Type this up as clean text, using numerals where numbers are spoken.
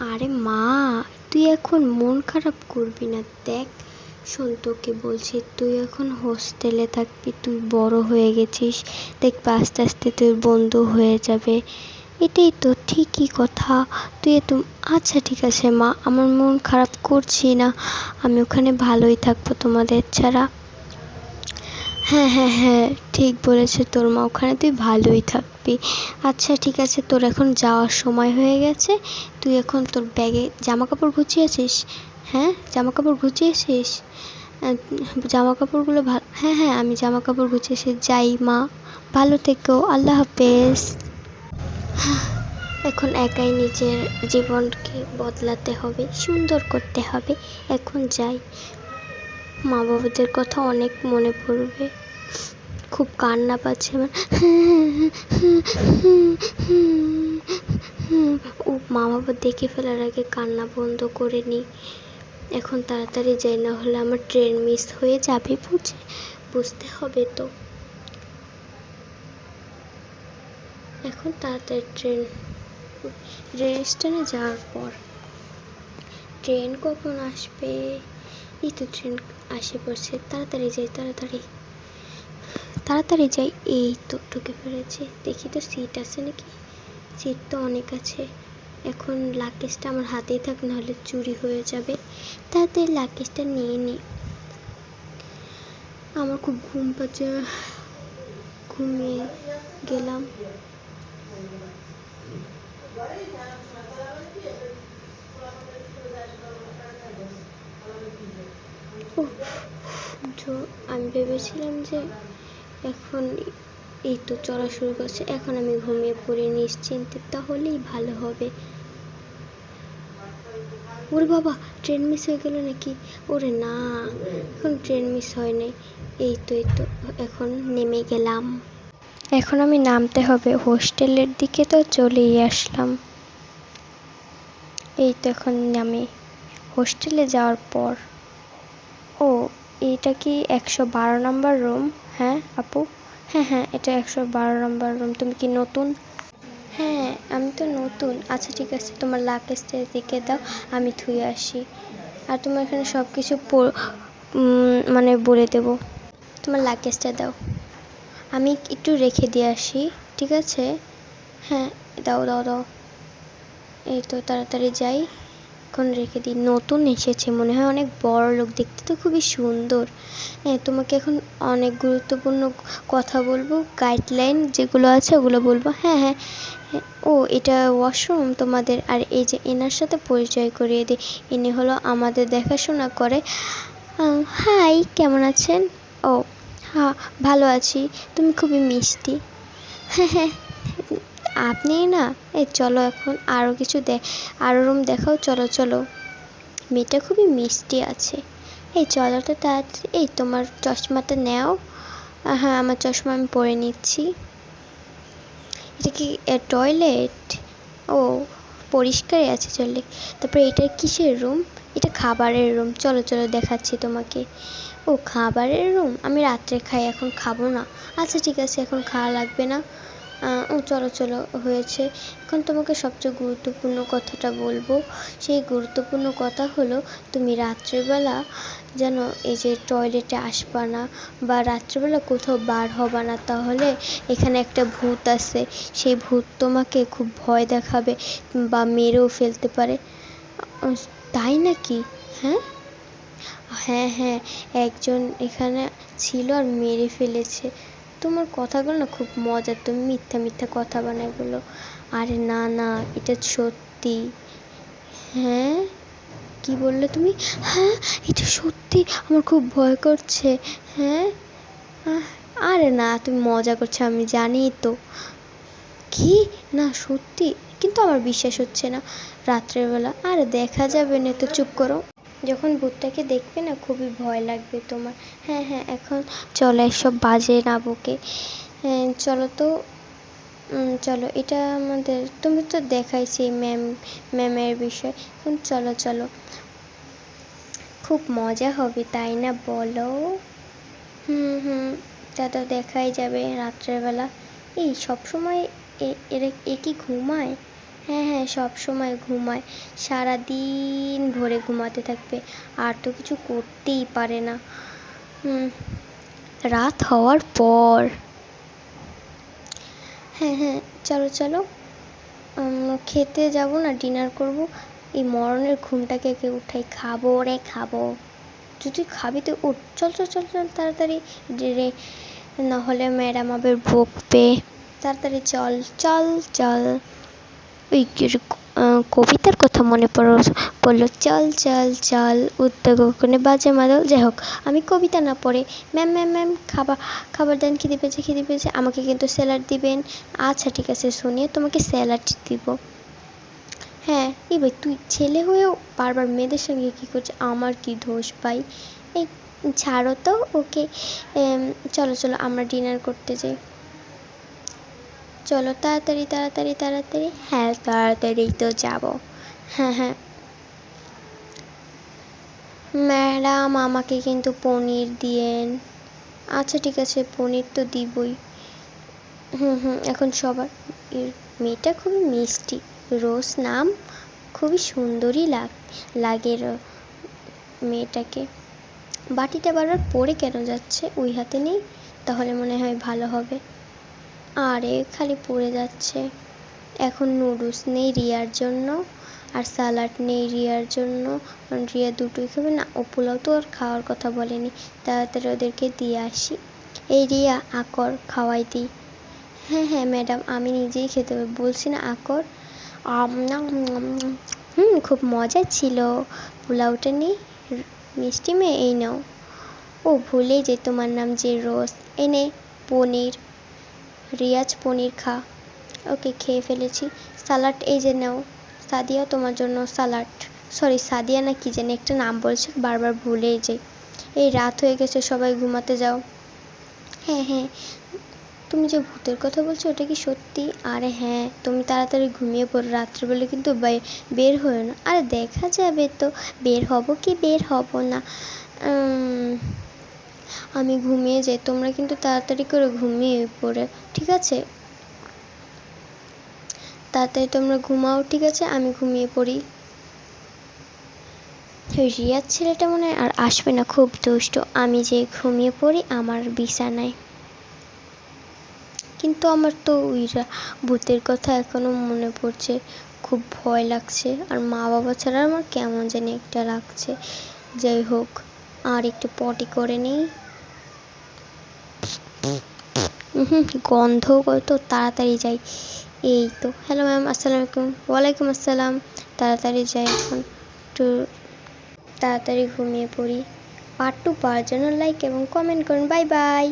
আরে মা, তুই এখন মন খারাপ করবি না। দেখ শোন, তোকে বলছি, তুই এখন হোস্টেলে থাকবি, তুই বড় হয়ে গেছিস, দেখবি আস্তে আস্তে তোর বন্ধু হয়ে যাবে। এটাই তো ঠিকই কথা। তুই তো আচ্ছা ঠিক আছে মা, আমার মন খারাপ করছি না, আমি ওখানে ভালোই থাকবো তোমাদের ছাড়া। হ্যাঁ হ্যাঁ হ্যাঁ, ঠিক বলেছে তোর মা, ওখানে তুই ভালোই থাকবি। আচ্ছা ঠিক আছে, তোর এখন যাওয়ার সময় হয়ে গেছে, তুই এখন তোর ব্যাগে জামা কাপড় গুছিয়েছিস? হ্যাঁ, জামা কাপড় গুছিয়েছিস? জামা কাপড়গুলো হ্যাঁ হ্যাঁ, আমি জামা কাপড় গুছিয়েছি। যাই মা, ভালো থেকো, আল্লাহ হাফেজ। এখন একাই নিজের জীবনকে বদলাতে হবে, সুন্দর করতে হবে। এখন যাই, মা বাবাদের কথা অনেক মনে পড়বে, খুব কান্না পাচ্ছে আমার। ও মা বাবা দেখে ফেলার আগে কান্না বন্ধ করে নি। এখন তাড়াতাড়ি যাই, না হলে আমার ট্রেন মিস হয়ে যাবে, বুঝতে হবে তো। এখন তাড়াতাড়ি রেল স্টেশনে যাওয়ার পর ট্রেন কখন আসবে? এই তো ট্রেন আসে পড়ছে, তাড়াতাড়ি যাই, তাড়াতাড়ি যাই। এই তো ঢুকে পড়েছে, দেখি তো সিট আছে নাকি। সিট তো অনেক আছে। এখন লাগেজটা আমার হাতেই থাক, নাহলে চুরি হয়ে যাবে। তাড়াতাড়ি লাগেজটা নিয়ে নিই। আমার খুব ঘুম পাচ্ছে, ঘুমিয়ে গেলাম। আমি ভেবেছিলাম যে এখন এই তো চলা শুরু করছে, এখন আমি ঘুমিয়ে পড়ি নিশ্চিন্তে, তাহলেই ভালো হবে। ওরে বাবা, ট্রেন মিস হয়ে গেল নাকি? ওরে না, এখন ট্রেন মিস হয় নাই। এই তো এখন নেমে গেলাম। এখন আমি নামতে হবে, হোস্টেলের দিকে তো চলেই আসলাম। এই তো এখন নামি হোস্টেলে যাওয়ার পর। ও, এটা কি 112 নম্বর রুম? হ্যাঁ আপু, হ্যাঁ হ্যাঁ, এটা 112 নম্বর রুম। তুমি কি নতুন? হ্যাঁ, আমি তো নতুন। আচ্ছা ঠিক আছে, তোমার লাগেজটা দিকে দাও, আমি ধুয়ে আসি। আর তোমার এখানে সব কিছু মানে বলে দেবো। তোমার লাগেজটা দাও, আমি একটু রেখে দিয়ে আসি, ঠিক আছে? হ্যাঁ, দাও দাও দাও। এই তো তাড়াতাড়ি যাই, এখন রেখে দিই। নতুন এসেছে মনে হয়, অনেক বড় লোক, দেখতে তো খুবই সুন্দর। হ্যাঁ, তোমাকে এখন অনেক গুরুত্বপূর্ণ কথা বলবো, গাইডলাইন যেগুলো আছে ওগুলো বলবো। হ্যাঁ হ্যাঁ, ও এটা ওয়াশরুম তোমাদের? আর এই যে এনার সাথে পরিচয় করিয়ে দিই, ইনি হলো আমাদের দেখাশোনা করে। হাই, কেমন আছেন? ও হ্যাঁ, ভালো আছি। তুমি খুবই মিষ্টি। হ্যাঁ হ্যাঁ, আপনি না, এই চলো এখন আরও কিছু আরও রুম দেখাও, চলো চলো। মেয়েটা খুবই মিষ্টি আছে। এই চলো তো তাড়াতাড়ি। এই তোমার চশমাটা নাও। হ্যাঁ, আমার চশমা আমি পরে নিচ্ছি। এটা কি টয়লেট? ও, পরিষ্কারই আছে, চলে। তারপরে এটা কিসের রুম? এটা খাবারের রুম, চলো চলো দেখাচ্ছি তোমাকে। ও, খাবারের রুম? আমি রাত্রে খাই, এখন খাবো না। আচ্ছা ঠিক আছে, এখন খাওয়া লাগবে না। ও চলো চলো, হয়েছে। এখন তোমাকে সবচেয়ে গুরুত্বপূর্ণ কথাটা বলবো। সেই গুরুত্বপূর্ণ কথা হলো, তুমি রাত্রেবেলা যেন এই যে টয়লেটে আসবা না, বা রাত্রেবেলা কোথাও বার হবা না, তাহলে এখানে একটা ভূত আছে, সেই ভূত তোমাকে খুব ভয় দেখাবে বা মেরেও ফেলতে পারে। তাই নাকি? হ্যাঁ হ্যাঁ হ্যাঁ, একজন এখানে ছিল আর মেরে ফেলেছে। তোমার কথাগুলো না খুব মজার, তুমি মিথ্যা মিথ্যা কথা বানায় বলো। আরে না না, এটা সত্যি। হ্যাঁ, কি বললে তুমি? হ্যাঁ, এটা সত্যি, আমার খুব ভয় করছে। হ্যাঁ, আরে না, তুমি মজা করছো, আমি জানি তো। কি? না সত্যি, কিন্তু আমার বিশ্বাস হচ্ছে না। রাত্রেবেলা আরে দেখা যাবে না তো, চুপ করো। যখন ভূতটাকে দেখবে না, খুবই ভয় লাগবে তোমার। হ্যাঁ হ্যাঁ, এখন চলো, এসব বাজে না বকে। হ্যাঁ চলো তো। চলো, এটা আমাদের, তুমি তো দেখাইছি ম্যামের বিষয়। এখন চলো চলো, খুব মজা হবে তাই না বলো? হুম, তা তো দেখাই যাবে রাত্রেবেলা। এই সবসময় এরা কি ঘুমায়? হ্যাঁ হ্যাঁ, সব সময় ঘুমায়, সারাদিন ভরে ঘুমাতে থাকবে, আর তো কিছু করতেই পারে না। রাত হওয়ার পর, হ্যাঁ হ্যাঁ, চলো চলো, খেতে যাব না, ডিনার করব। এই মরণের ঘুমটাকে কে উঠাই, খাবো রে খাবো। তুই খাবি তো উঠ, চল চল চল চল তাড়াতাড়ি রে, নাহলে ম্যাডাম আবার বকবে। তাড়াতাড়ি চল চল চল। ওই কবিতার কথা মনে পড়লো, চল চল চল উদ্যোগ কোণে বাজে মাদল। যাই হোক, আমি কবিতা না পড়ে, ম্যাম ম্যাম ম্যাম খাবার দেন, খিদে পেয়েছে, আমাকে কিন্তু স্যালাড দিবেন। আচ্ছা ঠিক আছে শুনিয়ে তোমাকে স্যালাড দিব। হ্যাঁ, এই ভাই তুই ছেলে হয়েও বারবার মেয়েদের সঙ্গে কী করছে, আমার কি দোষ ভাই? এই ছাড়ো তো ওকে, চলো চলো আমরা ডিনার করতে যাই। চলো তাড়াতাড়ি তাড়াতাড়ি তাড়াতাড়ি। হ্যাঁ তাড়াতাড়ি তো যাব। হ্যাঁ হ্যাঁ ম্যাডাম, আমাকে কিন্তু পনির দিয়েন। আচ্ছা ঠিক আছে, পনির তো দিবই। এখন সবার, মেয়েটা খুবই মিষ্টি, রোজ নাম, খুবই সুন্দরী লাগে মেয়েটাকে। বাটিটা বারবার পড়ে কেন যাচ্ছে, ওই হাতে নেই, তাহলে মনে হয় ভালো হবে। আরে খালি পড়ে যাচ্ছে। এখন নুডলস নেই রিয়ার জন্য, আর স্যালাড নেই রিয়ার জন্য, কারণ রিয়া দুটোই খাবে না। ও পোলাও তো আর খাওয়ার কথা বলেনি, তাড়াতাড়ি ওদেরকে দিয়ে আসি। এই রিয়া আকর খাওয়াই দিই। হ্যাঁ হ্যাঁ ম্যাডাম, আমি নিজেই খেতে হবে, বলছি না আকর। খুব মজা ছিল, পোলাওটা নেই, মিষ্টি মেয়ে এই নাও। ও ভুলেই যে তোমার নাম যে রোজ, এনে পনির, রিয়াজ পনির খা। ওকে খেয়ে ফেলেছি। স্যালাড এই যে নাও, সাদিয়া তোমার জন্য স্যালাড। সরি সাদিয়া না কি জানি একটা নাম বলছে, বারবার ভুলেই যাই। এই রাত হয়ে গেছে, সবাই ঘুমাতে যাও। হ্যাঁ হ্যাঁ, তুমি যে ভূতের কথা বলছো ওটা কি সত্যি? আরে হ্যাঁ, তুমি তাড়াতাড়ি ঘুমিয়ে পড়ো, রাত্রেবেলা কিন্তু বের হয়ে না। আরে দেখা যাবে তো, বের হব কি বের হব না। আমি ঘুমিয়ে যাই, তোমরা কিন্তু তাড়াতাড়ি করে ঘুমিয়ে পড়ে, ঠিক আছে? তাড়াতাড়ি তোমরা ঘুমাও, ঠিক আছে? আমি ঘুমিয়ে পড়ি। রিয়ার ছেলেটা মনে হয় আর আসবে না, খুব দুষ্ট। আমি যে ঘুমিয়ে পড়ি আমার বিছানায়। কিন্তু আমার তো ওই ভূতের কথা এখনো মনে পড়ছে, খুব ভয় লাগছে, আর মা বাবা ছাড়া আমার কেমন জানি একটা লাগছে। যাই হোক, আর একটু পটি করে নিই। গন্ধ কত, তাড়াতাড়ি যাই। এই তো, হ্যালো ম্যাম, আসসালামু আলাইকুম। ওয়ালাইকুম আসসালাম। তাড়াতাড়ি যাই এখন, একটু তাড়াতাড়ি ঘুমিয়ে পড়ি। পার্ট 2 পাওয়ার জন্য লাইক এবং কমেন্ট করুন। Bye bye.